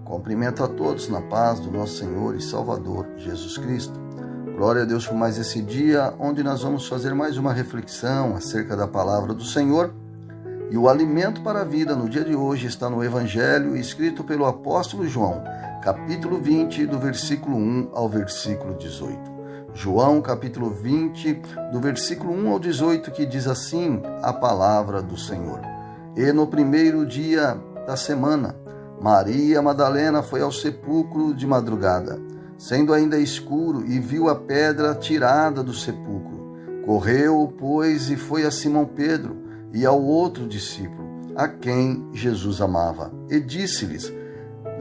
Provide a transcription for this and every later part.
Cumprimento a todos na paz do nosso Senhor e Salvador Jesus Cristo. Glória a Deus por mais esse dia, onde nós vamos fazer mais uma reflexão acerca da palavra do Senhor. E o alimento para a vida no dia de hoje está no Evangelho escrito pelo apóstolo João, capítulo 20, do versículo 1 ao versículo 18. João, capítulo 20, do versículo 1 ao 18, que diz assim a palavra do Senhor. E no primeiro dia da semana, Maria Madalena foi ao sepulcro de madrugada, sendo ainda escuro, e viu a pedra tirada do sepulcro. Correu, pois, e foi a Simão Pedro e ao outro discípulo, a quem Jesus amava, e disse-lhes: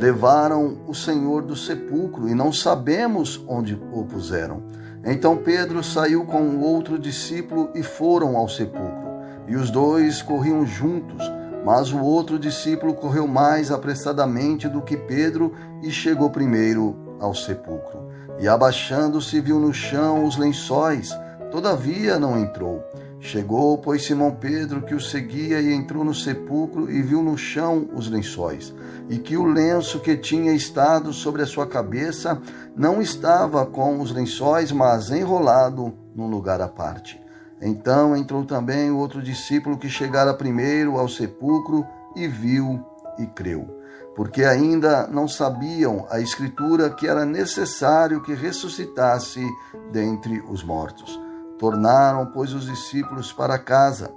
levaram o Senhor do sepulcro, e não sabemos onde o puseram. Então Pedro saiu com o outro discípulo e foram ao sepulcro. E os dois corriam juntos, mas o outro discípulo correu mais apressadamente do que Pedro e chegou primeiro ao sepulcro. E abaixando-se, viu no chão os lençóis, todavia não entrou. Chegou, pois, Simão Pedro, que o seguia, e entrou no sepulcro e viu no chão os lençóis, e que o lenço que tinha estado sobre a sua cabeça não estava com os lençóis, mas enrolado num lugar à parte. Então entrou também o outro discípulo que chegara primeiro ao sepulcro e viu e creu, porque ainda não sabiam a Escritura que era necessário que ressuscitasse dentre os mortos. Tornaram, pois, os discípulos para casa,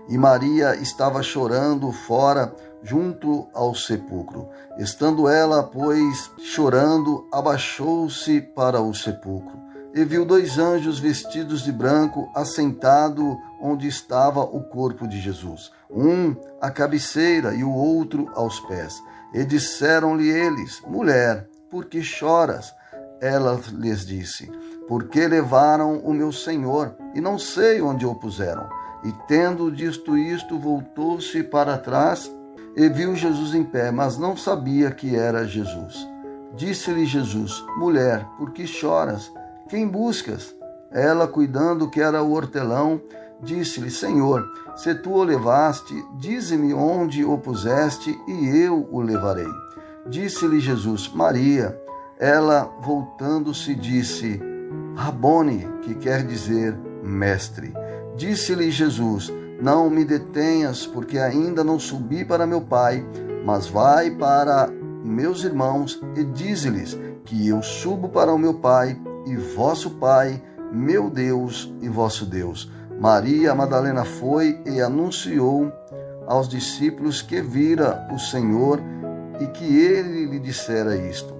e Maria estava chorando fora, junto ao sepulcro. Estando ela, pois, chorando, abaixou-se para o sepulcro, e viu dois anjos vestidos de branco, assentado onde estava o corpo de Jesus, um à cabeceira e o outro aos pés. E disseram-lhe eles: mulher, por que choras? Ela lhes disse: porque levaram o meu Senhor, e não sei onde o puseram. E tendo dito isto, voltou-se para trás e viu Jesus em pé, mas não sabia que era Jesus. Disse-lhe Jesus: mulher, por que choras? Quem buscas? Ela, cuidando que era o hortelão, disse-lhe: Senhor, se tu o levaste, dize-me onde o puseste, e eu o levarei. Disse-lhe Jesus: Maria. Ela, voltando-se, disse: Rabone, que quer dizer mestre. Disse-lhe Jesus: não me detenhas, porque ainda não subi para meu Pai, mas vai para meus irmãos e dize-lhes que eu subo para o meu Pai e vosso Pai, meu Deus e vosso Deus. Maria Madalena foi e anunciou aos discípulos que vira o Senhor e que ele lhe dissera isto.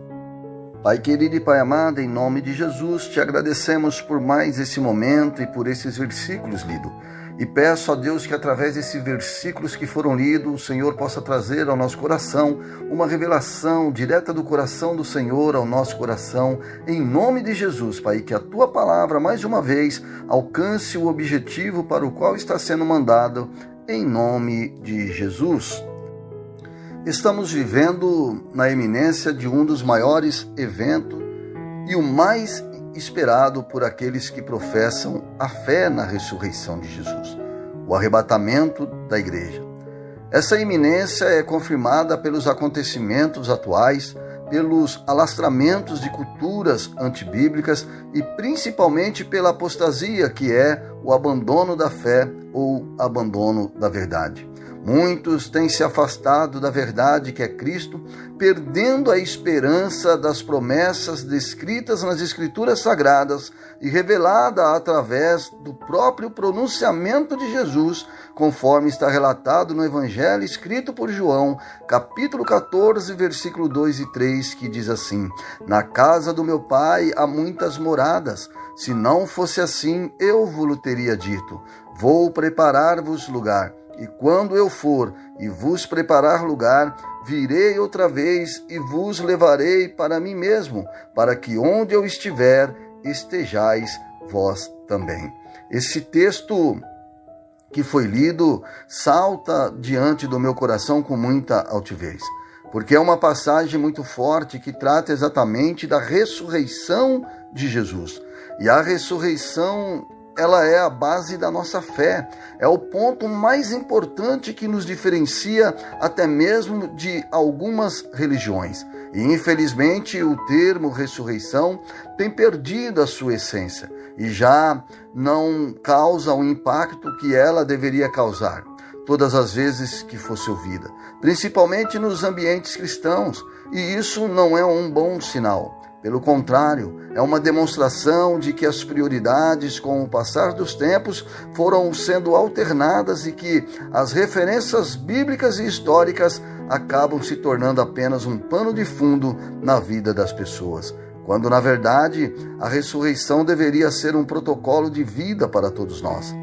Pai querido e Pai amado, em nome de Jesus, te agradecemos por mais esse momento e por esses versículos lidos. E peço a Deus que através desses versículos que foram lidos, o Senhor possa trazer ao nosso coração uma revelação direta do coração do Senhor ao nosso coração, em nome de Jesus, Pai, que a Tua palavra, mais uma vez, alcance o objetivo para o qual está sendo mandado, em nome de Jesus. Estamos vivendo na iminência de um dos maiores eventos e o mais esperado por aqueles que professam a fé na ressurreição de Jesus, o arrebatamento da igreja. Essa iminência é confirmada pelos acontecimentos atuais, pelos alastramentos de culturas antibíblicas e principalmente pela apostasia, que é o abandono da fé ou abandono da verdade. Muitos têm se afastado da verdade que é Cristo, perdendo a esperança das promessas descritas nas Escrituras Sagradas e revelada através do próprio pronunciamento de Jesus, conforme está relatado no Evangelho escrito por João, capítulo 14, versículo 2 e 3, que diz assim: na casa do meu Pai há muitas moradas, se não fosse assim, eu vos teria dito, vou preparar-vos lugar. E quando eu for e vos preparar lugar, virei outra vez e vos levarei para mim mesmo, para que onde eu estiver, estejais vós também. Esse texto que foi lido salta diante do meu coração com muita altivez, porque é uma passagem muito forte que trata exatamente da ressurreição de Jesus. E a ressurreição ela é a base da nossa fé, é o ponto mais importante que nos diferencia até mesmo de algumas religiões. E infelizmente o termo ressurreição tem perdido a sua essência e já não causa o impacto que ela deveria causar todas as vezes que fosse ouvida, principalmente nos ambientes cristãos, e isso não é um bom sinal. Pelo contrário, é uma demonstração de que as prioridades, com o passar dos tempos, foram sendo alternadas e que as referências bíblicas e históricas acabam se tornando apenas um pano de fundo na vida das pessoas, quando, na verdade, a ressurreição deveria ser um protocolo de vida para todos nós.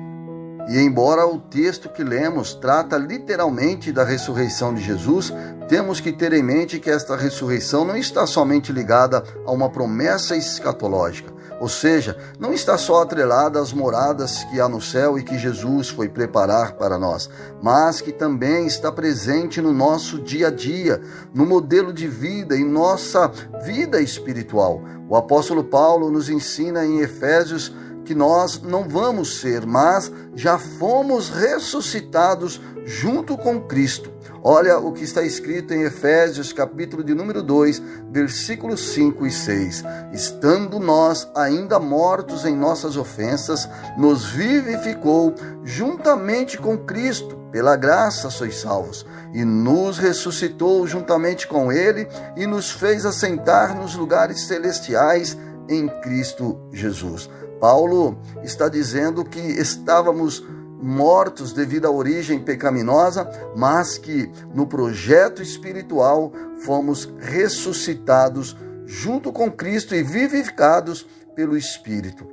E embora o texto que lemos trata literalmente da ressurreição de Jesus, temos que ter em mente que esta ressurreição não está somente ligada a uma promessa escatológica, ou seja, não está só atrelada às moradas que há no céu e que Jesus foi preparar para nós, mas que também está presente no nosso dia a dia, no modelo de vida e nossa vida espiritual. O apóstolo Paulo nos ensina em Efésios que nós não vamos ser, mas já fomos ressuscitados junto com Cristo. Olha o que está escrito em Efésios, capítulo de número 2, versículos 5 e 6. Estando nós ainda mortos em nossas ofensas, nos vivificou juntamente com Cristo. Pela graça sois salvos. E nos ressuscitou juntamente com Ele e nos fez assentar nos lugares celestiais em Cristo Jesus. Paulo está dizendo que estávamos mortos devido à origem pecaminosa, mas que no projeto espiritual fomos ressuscitados junto com Cristo e vivificados pelo Espírito.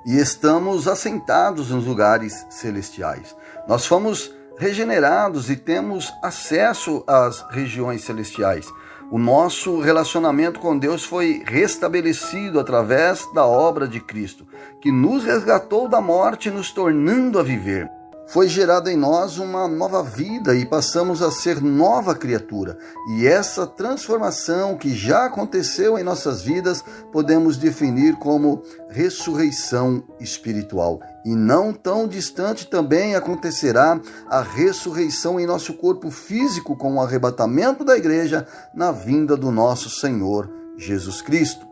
E estamos assentados nos lugares celestiais. Nós fomos regenerados e temos acesso às regiões celestiais. O nosso relacionamento com Deus foi restabelecido através da obra de Cristo, que nos resgatou da morte, nos tornando a viver. Foi gerada em nós uma nova vida e passamos a ser nova criatura. E essa transformação que já aconteceu em nossas vidas, podemos definir como ressurreição espiritual. E não tão distante também acontecerá a ressurreição em nosso corpo físico com o arrebatamento da igreja na vinda do nosso Senhor Jesus Cristo.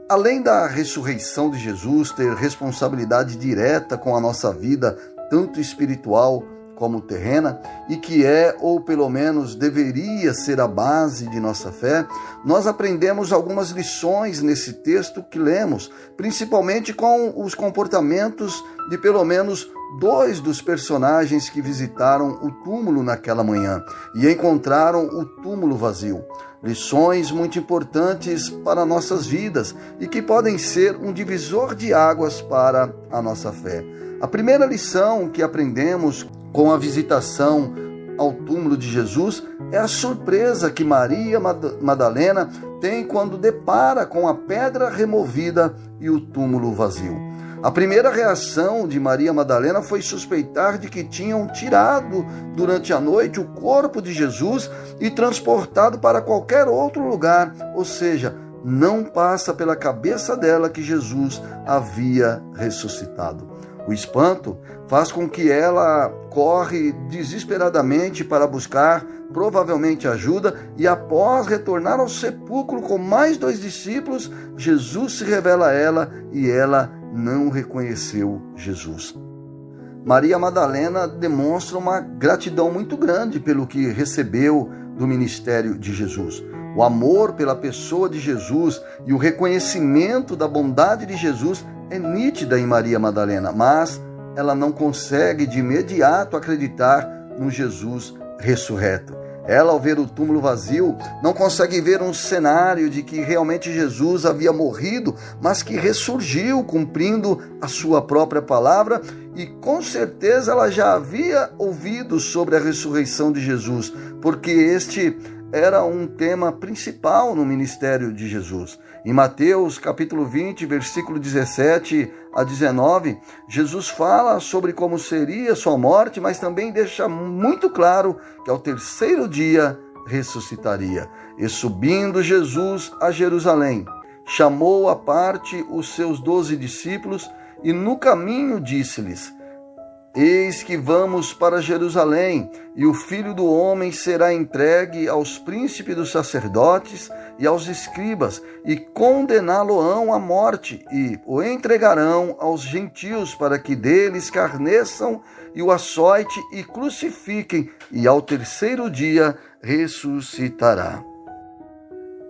Além da ressurreição de Jesus ter responsabilidade direta com a nossa vida, tanto espiritual como terrena, e que é, ou pelo menos deveria ser a base de nossa fé, nós aprendemos algumas lições nesse texto que lemos, principalmente com os comportamentos de pelo menos 2 dos personagens que visitaram o túmulo naquela manhã e encontraram o túmulo vazio. Lições muito importantes para nossas vidas e que podem ser um divisor de águas para a nossa fé. A primeira lição que aprendemos com a visitação ao túmulo de Jesus é a surpresa que Maria Madalena tem quando depara com a pedra removida e o túmulo vazio. A primeira reação de Maria Madalena foi suspeitar de que tinham tirado durante a noite o corpo de Jesus e transportado para qualquer outro lugar, ou seja, não passa pela cabeça dela que Jesus havia ressuscitado. O espanto faz com que ela corre desesperadamente para buscar, provavelmente, ajuda, e após retornar ao sepulcro com mais 2 discípulos, Jesus se revela a ela e ela não reconheceu Jesus. Maria Madalena demonstra uma gratidão muito grande pelo que recebeu do ministério de Jesus. O amor pela pessoa de Jesus e o reconhecimento da bondade de Jesus é nítida em Maria Madalena, mas ela não consegue de imediato acreditar no Jesus ressurreto. Ela, ao ver o túmulo vazio, não consegue ver um cenário de que realmente Jesus havia morrido, mas que ressurgiu cumprindo a sua própria palavra, e com certeza ela já havia ouvido sobre a ressurreição de Jesus, porque este era um tema principal no ministério de Jesus. Em Mateus capítulo 20, versículo 17 a 19, Jesus fala sobre como seria sua morte, mas também deixa muito claro que ao 3º dia ressuscitaria. E subindo Jesus a Jerusalém, chamou à parte os seus 12 discípulos e no caminho disse-lhes: Eis que vamos para Jerusalém, e o Filho do Homem será entregue aos príncipes dos sacerdotes e aos escribas, e condená-lo-ão à morte, e o entregarão aos gentios, para que dele escarneçam e o açoite e crucifiquem, e ao terceiro dia ressuscitará.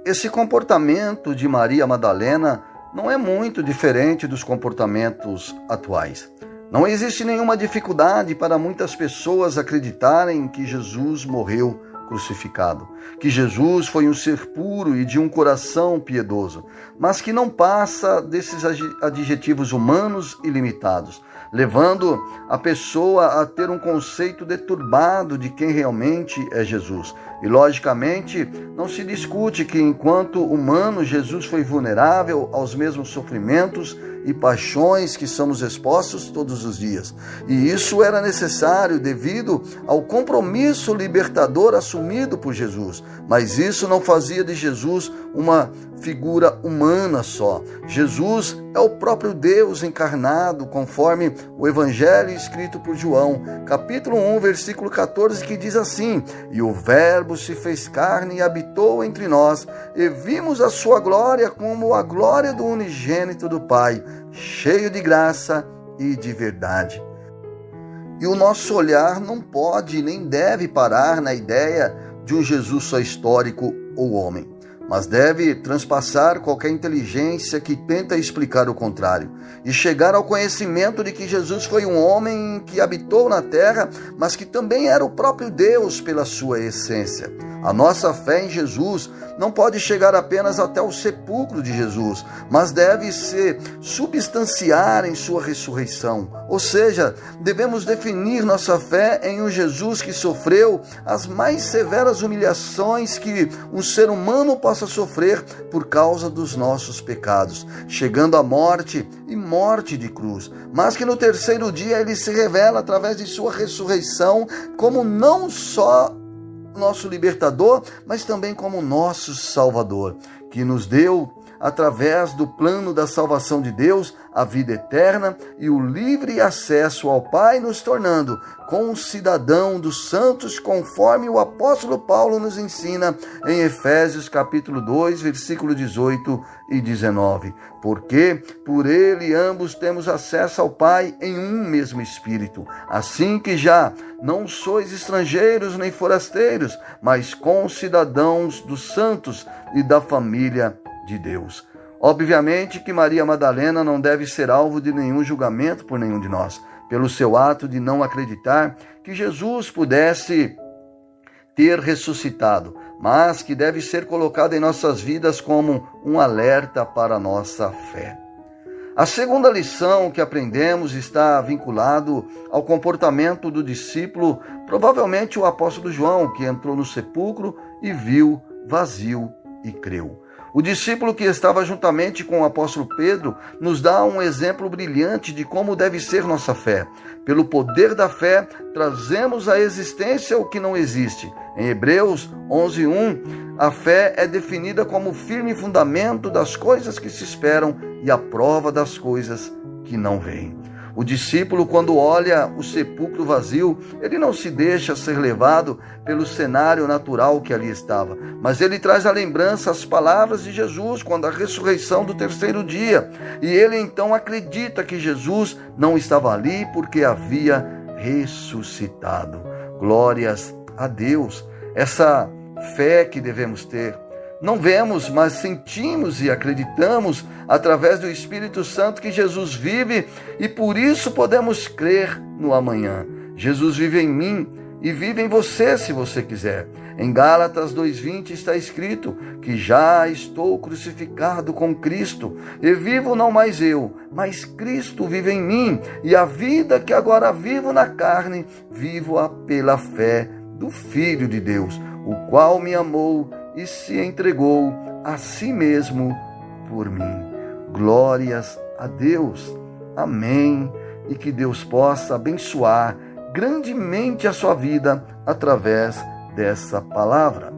Esse comportamento de Maria Madalena não é muito diferente dos comportamentos atuais. Não existe nenhuma dificuldade para muitas pessoas acreditarem que Jesus morreu crucificado, que Jesus foi um ser puro e de um coração piedoso, mas que não passa desses adjetivos humanos e limitados, levando a pessoa a ter um conceito deturbado de quem realmente é Jesus. E, logicamente, não se discute que, enquanto humano, Jesus foi vulnerável aos mesmos sofrimentos e paixões que somos expostos todos os dias. E isso era necessário devido ao compromisso libertador assumido por Jesus. Mas isso não fazia de Jesus uma figura humana só. Jesus é o próprio Deus encarnado, conforme o Evangelho escrito por João, capítulo 1, versículo 14, que diz assim: E o Verbo se fez carne e habitou entre nós, e vimos a sua glória como a glória do unigênito do Pai, cheio de graça e de verdade. E o nosso olhar não pode nem deve parar na ideia de um Jesus só histórico ou homem, mas deve transpassar qualquer inteligência que tenta explicar o contrário e chegar ao conhecimento de que Jesus foi um homem que habitou na terra, mas que também era o próprio Deus pela sua essência. A nossa fé em Jesus não pode chegar apenas até o sepulcro de Jesus, mas deve se substanciar em sua ressurreição. Ou seja, devemos definir nossa fé em um Jesus que sofreu as mais severas humilhações que um ser humano possa sofrer por causa dos nossos pecados, chegando à morte e morte de cruz, mas que no terceiro dia ele se revela através de sua ressurreição como não só nosso libertador, mas também como nosso salvador, que nos deu, através do plano da salvação de Deus, a vida eterna e o livre acesso ao Pai, nos tornando concidadão dos santos, conforme o apóstolo Paulo nos ensina em Efésios capítulo 2, versículo 18 e 19. Porque por ele ambos temos acesso ao Pai em um mesmo Espírito, assim que já não sois estrangeiros nem forasteiros, mas concidadãos dos santos e da família de Deus. Obviamente que Maria Madalena não deve ser alvo de nenhum julgamento por nenhum de nós, pelo seu ato de não acreditar que Jesus pudesse ter ressuscitado, mas que deve ser colocado em nossas vidas como um alerta para a nossa fé. A segunda lição que aprendemos está vinculado ao comportamento do discípulo, provavelmente o apóstolo João, que entrou no sepulcro e viu vazio e creu. O discípulo que estava juntamente com o apóstolo Pedro nos dá um exemplo brilhante de como deve ser nossa fé. Pelo poder da fé, trazemos à existência o que não existe. Em Hebreus 11:1, a fé é definida como o firme fundamento das coisas que se esperam e a prova das coisas que não veem. O discípulo, quando olha o sepulcro vazio, ele não se deixa ser levado pelo cenário natural que ali estava, mas ele traz à lembrança as palavras de Jesus quando a ressurreição do terceiro dia, e ele então acredita que Jesus não estava ali porque havia ressuscitado. Glórias a Deus! Essa fé que devemos ter. Não vemos, mas sentimos e acreditamos através do Espírito Santo que Jesus vive e por isso podemos crer no amanhã. Jesus vive em mim e vive em você se você quiser. Em Gálatas 2:20 está escrito que já estou crucificado com Cristo e vivo não mais eu, mas Cristo vive em mim e a vida que agora vivo na carne, vivo-a pela fé do Filho de Deus, o qual me amou e se entregou a si mesmo por mim. Glórias a Deus. Amém. E que Deus possa abençoar grandemente a sua vida através dessa palavra.